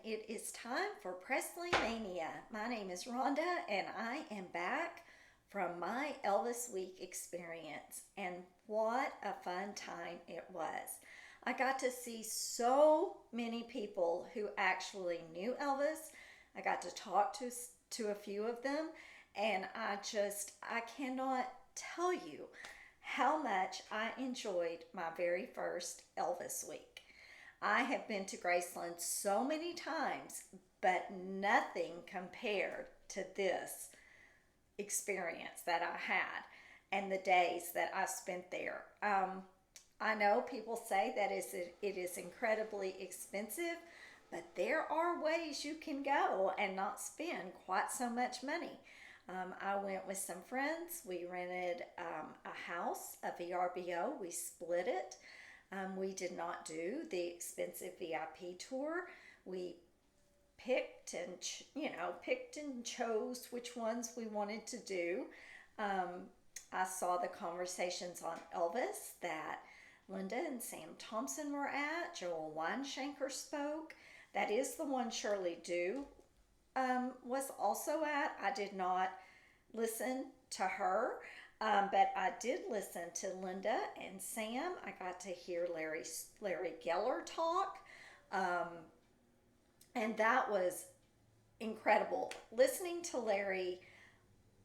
it is time for Presley Mania. My name is Rhonda, and I am back from my Elvis Week experience. And what a fun time it was! I got to see so many people who actually knew Elvis. I got to talk to a few of them, and I cannot tell you how much I enjoyed my very first Elvis Week. I have been to Graceland so many times, but nothing compared to this experience that I had and the days that I spent there. I know people say that it is incredibly expensive, but there are ways you can go and not spend quite so much money. I went with some friends. We rented a house, a VRBO. We split it. We did not do the expensive VIP tour. We picked and chose which ones we wanted to do. I saw the conversations on Elvis that Linda and Sam Thompson were at. Joel Weinshanker spoke. That is the one Shirley Dew was also at. I did not listen to her, but I did listen to Linda and Sam. I got to hear Larry Geller talk, um, and that was incredible. Listening to Larry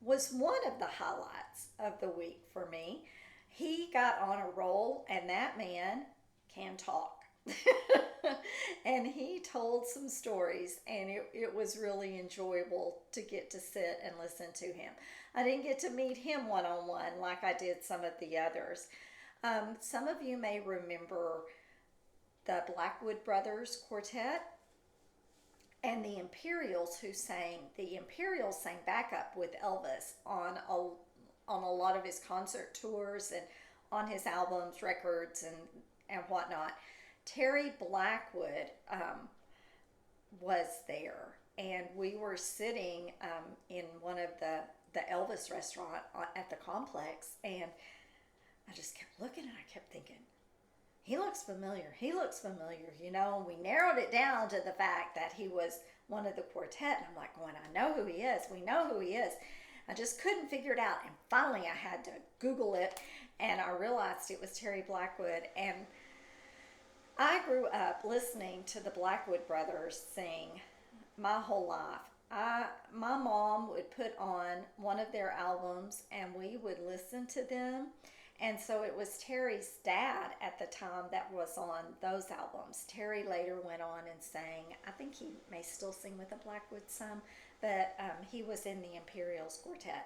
was one of the highlights of the week for me. He got on a roll, and that man can talk. And he told some stories, and it was really enjoyable to get to sit and listen to him. I didn't get to meet him one on one like I did some of the others. Some of you may remember the Blackwood Brothers Quartet and the Imperials who sang. The Imperials sang backup with Elvis on a lot of his concert tours and on his albums, records, and whatnot. Terry Blackwood was there, and we were sitting in one of the Elvis restaurant at the complex, and I just kept looking and I kept thinking, he looks familiar. He looks familiar, And we narrowed it down to the fact that he was one of the quartet, and I'm like, going, I know who he is. We know who he is. I just couldn't figure it out, and finally I had to Google it, and I realized it was Terry Blackwood. And I grew up listening to the Blackwood Brothers sing my whole life. My mom would put on one of their albums and we would listen to them. And so it was Terry's dad at the time that was on those albums. Terry later went on and sang, I think he may still sing with the Blackwood some, but he was in the Imperials Quartet.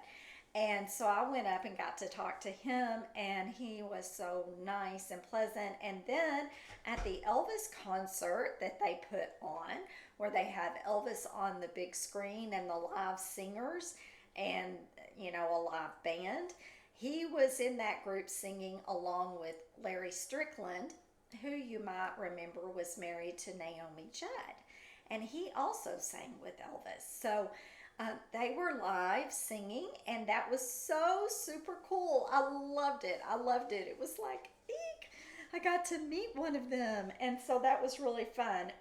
And so I went up and got to talk to him, and he was so nice and pleasant. And then at the Elvis concert that they put on, where they have Elvis on the big screen and the live singers and, a live band, he was in that group singing along with Larry Strickland, who you might remember was married to Naomi Judd. And he also sang with Elvis. So they were live singing, and that was so super cool. I loved it. It was like, eek, I got to meet one of them, and so that was really fun.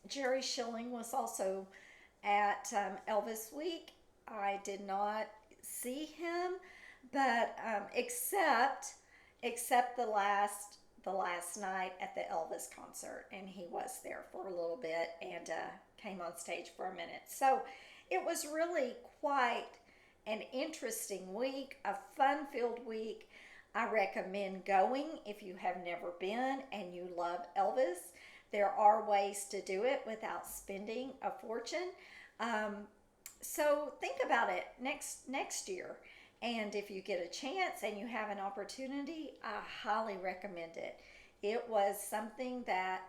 Jerry Schilling was also at Elvis Week. I did not see him, but except the last night at the Elvis concert, and he was there for a little bit and came on stage for a minute. So it was really quite an interesting week, a fun-filled week. I recommend going if you have never been and you love Elvis. There are ways to do it without spending a fortune. So think about it next year. And if you get a chance and you have an opportunity, I highly recommend it. It was something that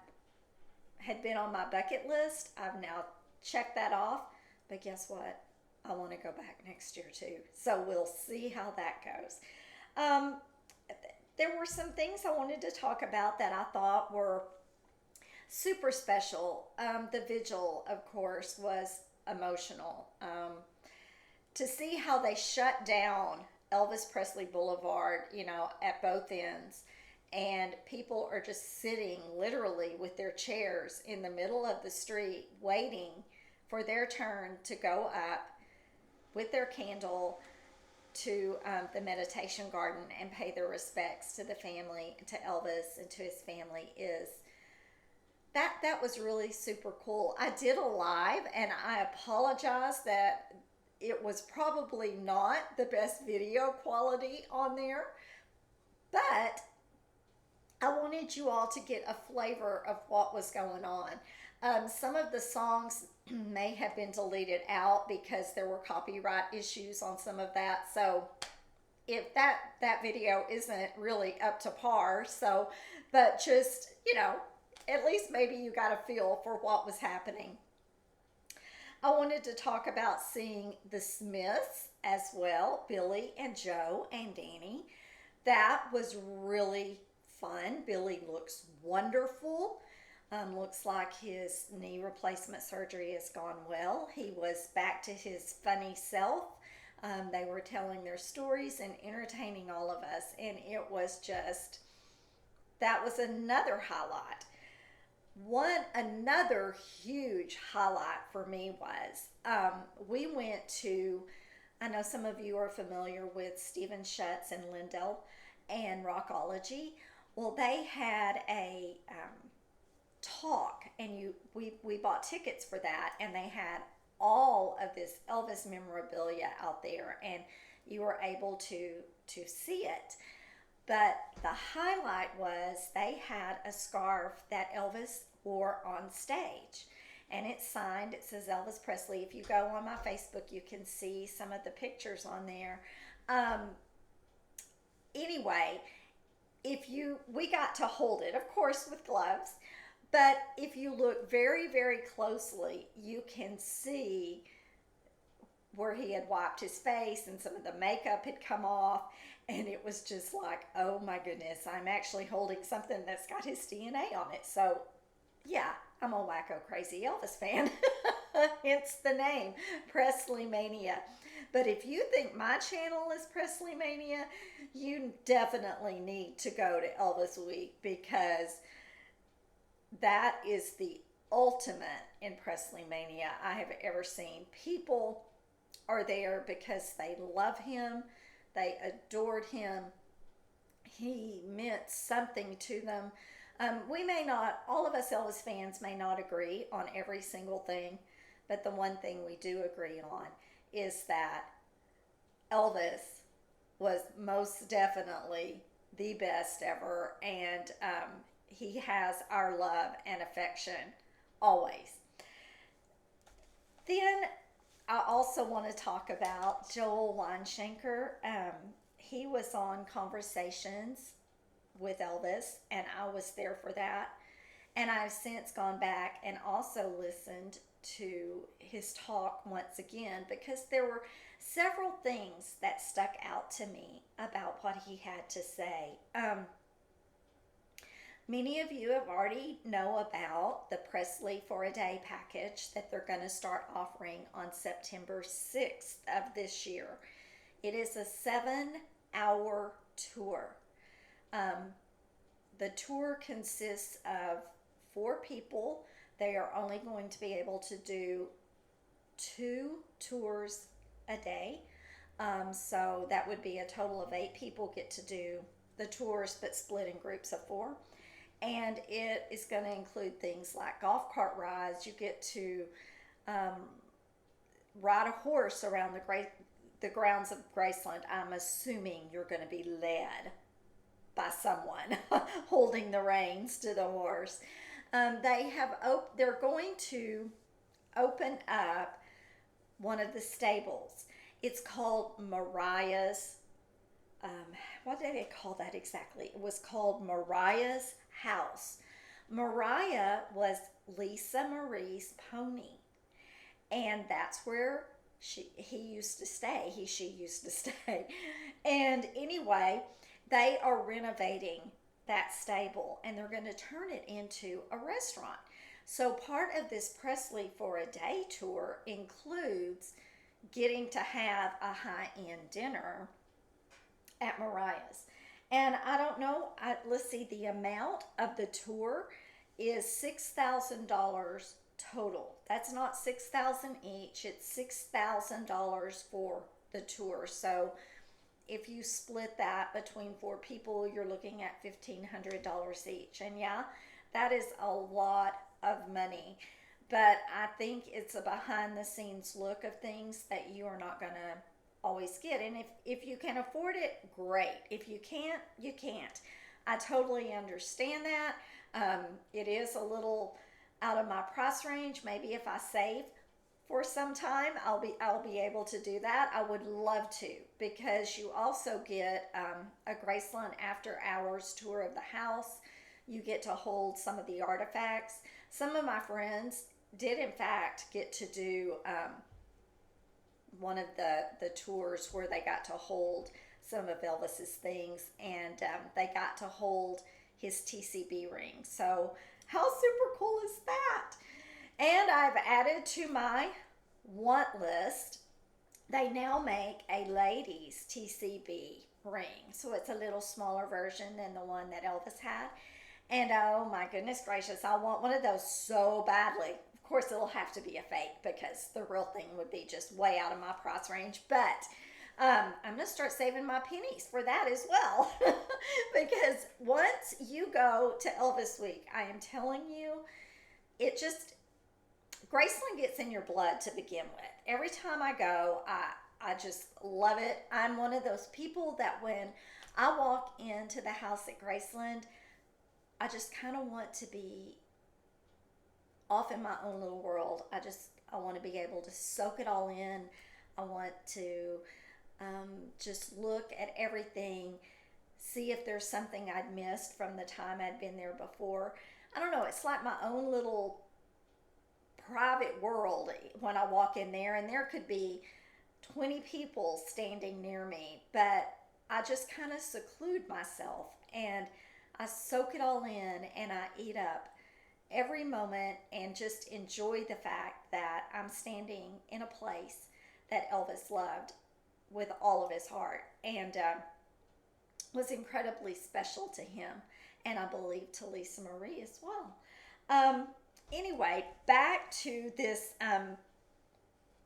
had been on my bucket list. I've now checked that off. But guess what? I want to go back next year too. So we'll see how that goes. There were some things I wanted to talk about that I thought were super special. The Vigil, of course, was emotional. To see how they shut down Elvis Presley Boulevard, at both ends, and people are just sitting literally with their chairs in the middle of the street waiting for their turn to go up with their candle to the meditation garden and pay their respects to the family, to Elvis and to his family. Is that was really super cool. I did a live, and I apologize that it was probably not the best video quality on there, but I wanted you all to get a flavor of what was going on. Some of the songs may have been deleted out because there were copyright issues on some of that. So if that video isn't really up to par, so, but just, at least maybe you got a feel for what was happening. I wanted to talk about seeing the Smiths as well, Billy and Joe and Danny. That was really fun. Billy looks wonderful. Looks like his knee replacement surgery has gone well. He was back to his funny self. They were telling their stories and entertaining all of us, and it was just, that was another highlight. Another huge highlight for me was we went to, I know some of you are familiar with Stephen Schutz and Lindell and Rockology. Well, they had a talk, and we bought tickets for that, and they had all of this Elvis memorabilia out there, and you were able to see it. But the highlight was they had a scarf that Elvis wore on stage, and it's signed. It says Elvis Presley. If you go on my Facebook, you can see some of the pictures on there. Anyway, we got to hold it, of course, with gloves. But if you look very, very closely, you can see where he had wiped his face and some of the makeup had come off. And it was just like, oh my goodness, I'm actually holding something that's got his DNA on it. So yeah, I'm a wacko crazy Elvis fan. Hence the name, Presley Mania. But if you think my channel is Presley Mania, you definitely need to go to Elvis Week, because that is the ultimate in Presley Mania I have ever seen. People are there because they love him. They adored him. He meant something to them. We may not, all of us Elvis fans may not agree on every single thing, but the one thing we do agree on is that Elvis was most definitely the best ever, and he has our love and affection always. Then I also want to talk about Joel Weinshanker. He was on Conversations with Elvis, and I was there for that. And I've since gone back and also listened to his talk once again, because there were several things that stuck out to me about what he had to say. Many of you have already know about the Presley for a Day package that they're going to start offering on September 6th of this year. It is a 7-hour tour. The tour consists of 4 people. They are only going to be able to do 2 tours a day. So that would be a total of 8 people get to do the tours, but split in groups of 4. And it is going to include things like golf cart rides. You get to ride a horse around the grounds of Graceland. I'm assuming you're going to be led by someone holding the reins to the horse. They're going to open up one of the stables. It's called Mariah's. What did they call that exactly? It was called Mariah's House. Mariah was Lisa Marie's pony, and that's where she used to stay. She used to stay. And anyway, they are renovating that stable, and they're going to turn it into a restaurant. So part of this Presley for a Day tour includes getting to have a high-end dinner at Mariah's. And I don't know, let's see, the amount of the tour is $6,000 total. That's not 6,000 each, it's $6,000 for the tour. So if you split that between four people, you're looking at $1,500 each. And yeah, that is a lot of money. But I think it's a behind the scenes look of things that you are not going to always get. And if you can afford it, great. If you can't, you can't. I totally understand that. It is a little out of my price range. Maybe if I save for some time, I'll be able to do that. I would love to, because you also get a Graceland after hours tour of the house. You get to hold some of the artifacts. Some of my friends did in fact get to do one of the tours where they got to hold some of Elvis's things, and they got to hold his TCB ring. So how super cool is that? And I've added to my want list, they now make a ladies TCB ring. So it's a little smaller version than the one that Elvis had. And oh my goodness gracious, I want one of those so badly. Of course, it'll have to be a fake, because the real thing would be just way out of my price range. But I'm going to start saving my pennies for that as well. Because once you go to Elvis Week, I am telling you, it just, Graceland gets in your blood to begin with. Every time I go, I just love it. I'm one of those people that when I walk into the house at Graceland, I just kind of want to be off in my own little world. I want to be able to soak it all in. I want to just look at everything, see if there's something I'd missed from the time I'd been there before. I don't know, it's like my own little private world when I walk in there, and there could be 20 people standing near me, but I just kind of seclude myself and I soak it all in, and I eat up every moment and just enjoy the fact that I'm standing in a place that Elvis loved with all of his heart, and was incredibly special to him, and I believe to Lisa Marie as well. Anyway, back to this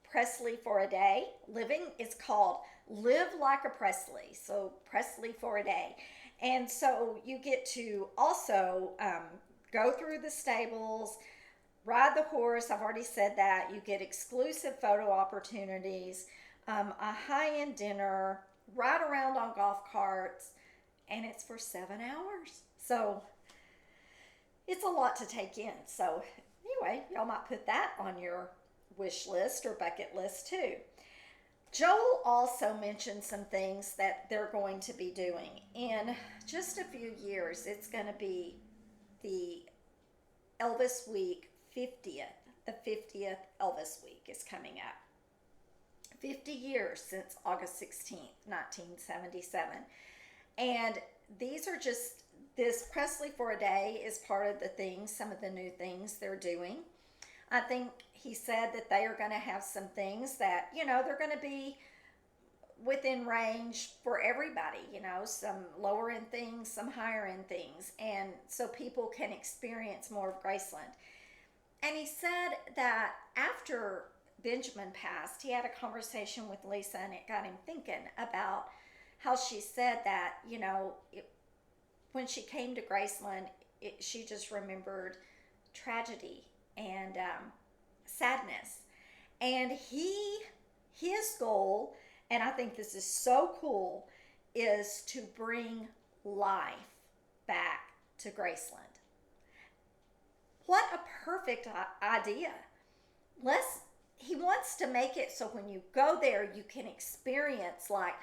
Presley for a Day. Living is called Live Like a Presley. So Presley for a Day. And so you get to also go through the stables, ride the horse. I've already said that. You get exclusive photo opportunities, a high-end dinner, ride around on golf carts, and it's for 7 hours. So it's a lot to take in. So anyway, y'all might put that on your wish list or bucket list too. Joel also mentioned some things that they're going to be doing. In just a few years, it's going to be the Elvis Week 50th. The 50th Elvis Week is coming up. 50 years since August 16th, 1977. And these are just, this Presley for a Day is part of the things, some of the new things they're doing. I think he said that they are going to have some things that, they're going to be within range for everybody, some lower end things, some higher end things. And so people can experience more of Graceland. And he said that after Benjamin passed, he had a conversation with Lisa, and it got him thinking about how she said that, when she came to Graceland, she just remembered tragedy and sadness. And his goal, and I think this is so cool, is to bring life back to Graceland. What a perfect idea. He wants to make it so when you go there, you can experience like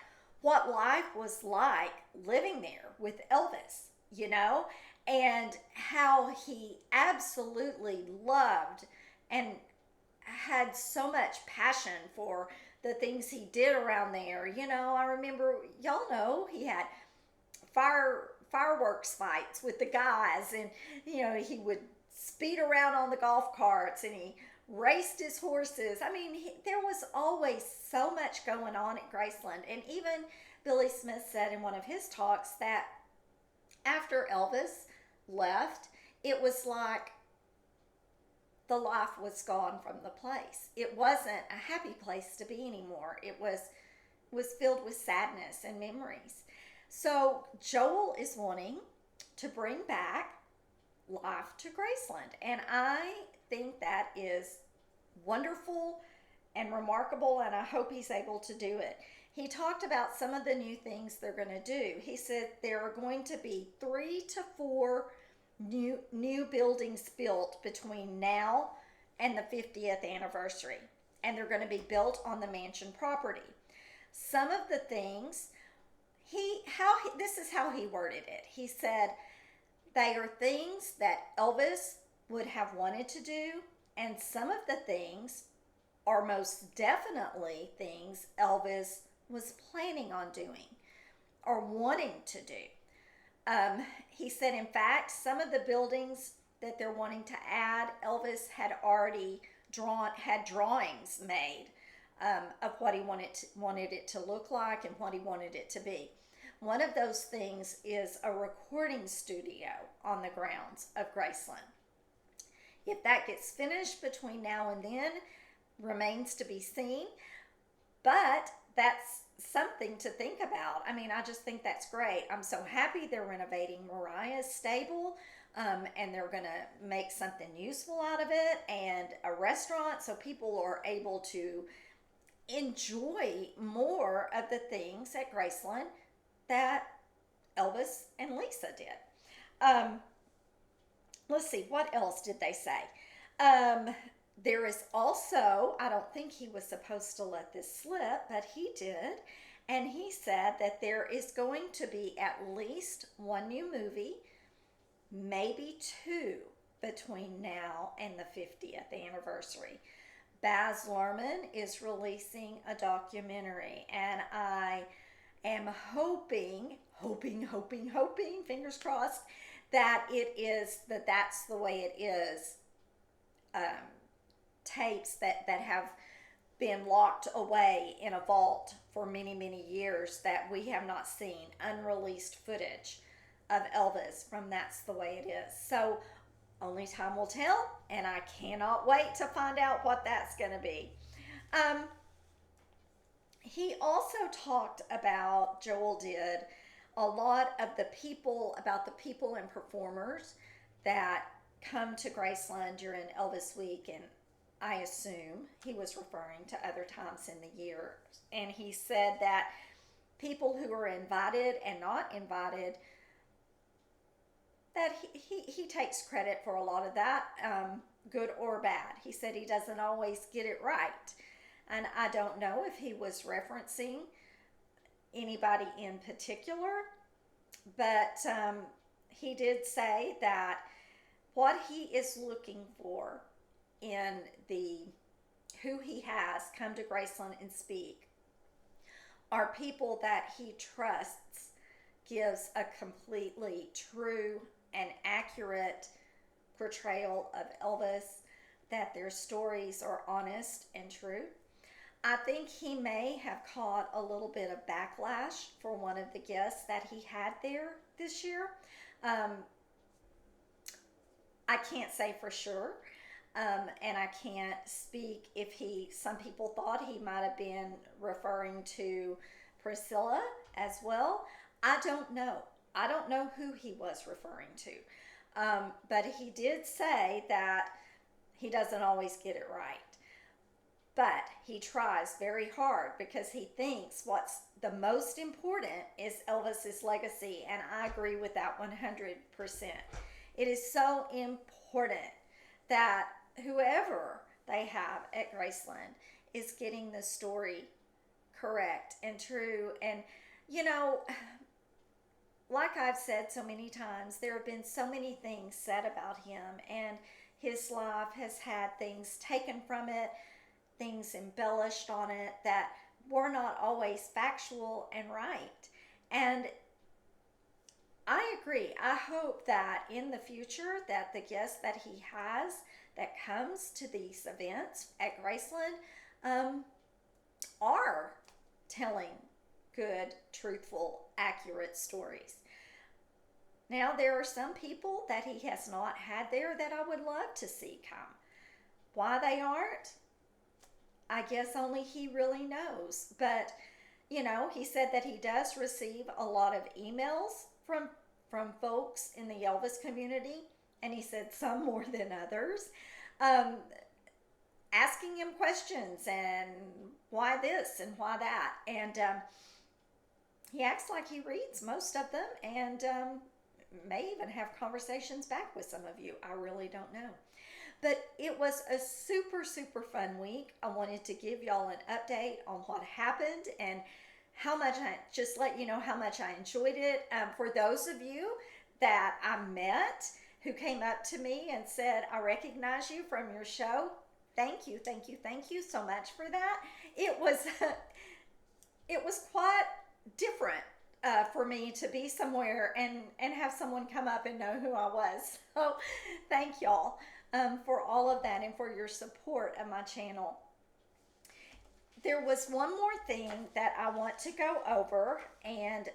what life was like living there with Elvis, and how he absolutely loved and had so much passion for the things he did around there. I remember, y'all know, he had fireworks fights with the guys, and he would speed around on the golf carts, and he raced his horses. I mean, there was always so much going on at Graceland. And even Billy Smith said in one of his talks that after Elvis left, it was like the life was gone from the place. It wasn't a happy place to be anymore. It was filled with sadness and memories. So Joel is wanting to bring back life to Graceland, and I think that is wonderful and remarkable, and I hope he's able to do it. He talked about some of the new things they're going to do. He said there are going to be 3 to 4 new buildings built between now and the 50th anniversary, and they're going to be built on the mansion property. Some of the things this is how he worded it. He said they are things that Elvis would have wanted to do, and some of the things are most definitely things Elvis was planning on doing or wanting to do. He said, in fact, some of the buildings that they're wanting to add, Elvis had already had drawings made of what he wanted it to look like and what he wanted it to be. One of those things is a recording studio on the grounds of Graceland. If that gets finished between now and then, remains to be seen, but that's something to think about. I mean, I just think that's great. I'm so happy they're renovating Mariah's stable, and they're going to make something useful out of it, and a restaurant so people are able to enjoy more of the things at Graceland that Elvis and Lisa did. Let's see, what else did they say? There is also, I don't think he was supposed to let this slip, but he did. And he said that there is going to be at least one new movie, maybe 2, between now and the 50th anniversary. Baz Luhrmann is releasing a documentary, and I am hoping, fingers crossed, that that's the way it is. Tapes that have been locked away in a vault for many, many years that we have not seen, unreleased footage of Elvis from That's the Way It Is. So only time will tell, and I cannot wait to find out what that's going to be. He also talked about, Joel did, a lot of the people and performers that come to Graceland during Elvis Week, and I assume he was referring to other times in the year. And he said that people who are invited and not invited, that he takes credit for a lot of that, good or bad. He said he doesn't always get it right. And I don't know if he was referencing anybody in particular, but he did say that what he is looking for in who he has come to Graceland and speak are people that he trusts, gives a completely true and accurate portrayal of Elvis, that their stories are honest and true. I think he may have caught a little bit of backlash for one of the guests that he had there this year. I can't say for sure. And I can't speak if some people thought he might have been referring to Priscilla as well. I don't know. I don't know who he was referring to. But he did say that he doesn't always get it right. But he tries very hard because he thinks what's the most important is Elvis's legacy. And I agree with that 100%. It is so important that whoever they have at Graceland is getting the story correct and true. And, you know, like I've said so many times, there have been so many things said about him, and his life has had things taken from it, things embellished on it that were not always factual and right. And I agree. I hope that in the future that the guests that he has that comes to these events at Graceland are telling good, truthful, accurate stories. Now, there are some people that he has not had there that I would love to see come. Why they aren't, I guess only he really knows. But, you know, he said that he does receive a lot of emails from folks in the Elvis community, and he said some more than others, um, asking him questions and why this and why that. And he acts like he reads most of them, and may even have conversations back with some of you. I really don't know. But it was a super, super fun week. I wanted to give y'all an update on what happened and how much just let you know how much I enjoyed it. For those of you that I met who came up to me and said, I recognize you from your show, thank you, thank you, thank you so much for that. It was, it was quite different for me to be somewhere and have someone come up and know who I was. So thank y'all for all of that and for your support of my channel. There was one more thing that I want to go over, and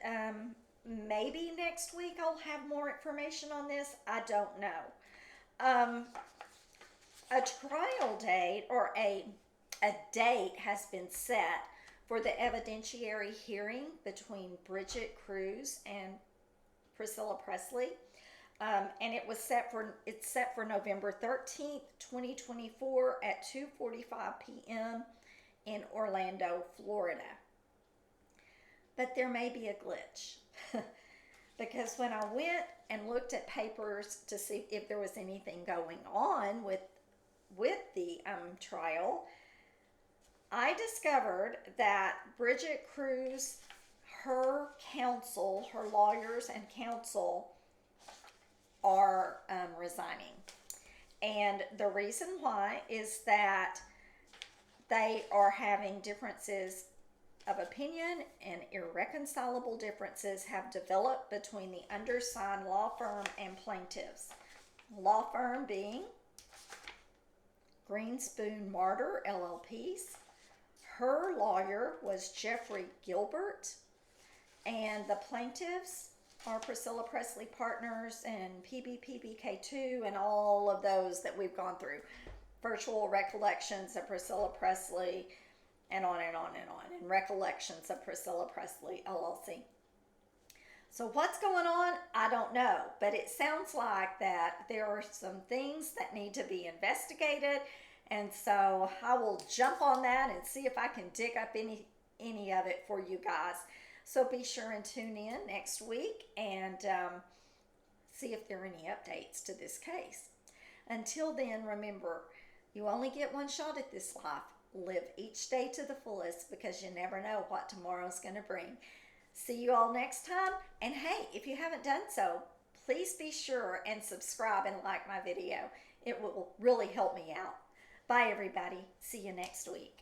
maybe next week I'll have more information on this. I don't know. A trial date or a date has been set for the evidentiary hearing between Bridget Cruz and Priscilla Presley. And it's set for November 13th, 2024 at 2:45 p.m. in Orlando, Florida. But there may be a glitch because when I went and looked at papers to see if there was anything going on with the trial, I discovered that Bridget Cruz, her counsel, her lawyers and counsel are resigning. And the reason why is that they are having differences of opinion, and irreconcilable differences have developed between the undersigned law firm and plaintiffs. Law firm being Greenspoon Martyr LLPs. Her lawyer was Jeffrey Gilbert, and the plaintiffs are Priscilla Presley Partners and PBPBK2 and all of those that we've gone through. Virtual Recollections of Priscilla Presley, and on and on and on, and Recollections of Priscilla Presley LLC. So what's going on? I don't know, but it sounds like that there are some things that need to be investigated, and so I will jump on that and see if I can dig up any of it for you guys. So be sure and tune in next week and see if there are any updates to this case. Until then, remember, you only get one shot at this life. Live each day to the fullest, because you never know what tomorrow's going to bring. See you all next time. And hey, if you haven't done so, please be sure and subscribe and like my video. It will really help me out. Bye, everybody. See you next week.